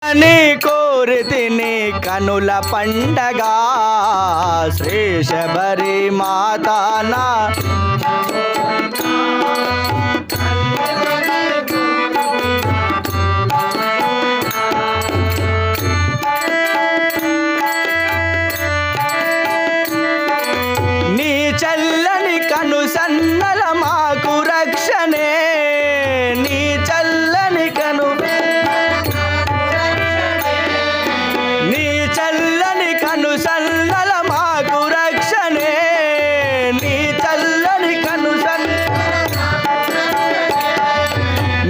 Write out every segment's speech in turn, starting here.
నీ కోరితిని కనుల పండగ శ్రీ శబరి మాతానా నీ చల్లని కను సన్నల మాకు రక్షణే నీ చల్లని కను నీ చల్లని కను సన్నల మాకు రక్షణే నీ చల్లని కను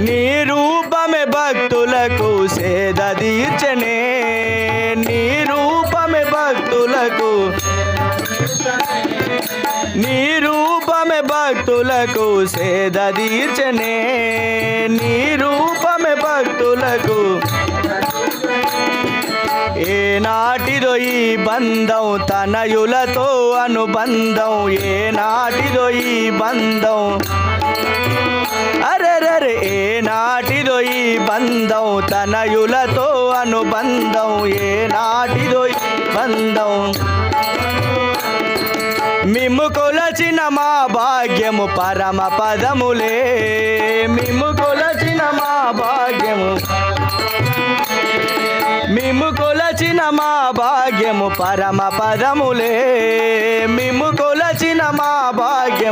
నీ రూపమే భక్తులకు సేద తీర్చనే నీ రూపమే భక్తులకు నీ రూపమే భక్తులకు సేద తీర్చనే నీ రూపమే భక్తులకు ఏనాటిదో ఈ బంధం తనయులతో అనుబంధం ఏనాటిదో ఈ బంధం అరెరరే ఏనాటిదో ఈ బంధం తనయులతో అనుబంధం ఏనాటిదో ఈ బంధం మిమ్ము కొలచిన మా భాగ్యము పరమ పదములే మిమ్ము కొలచిన మా భాగ్యము మిమ్ము కొలచిన మా భాగ్యము పరమ పదములే మిమ్ము కొలచిన మా భాగ్యము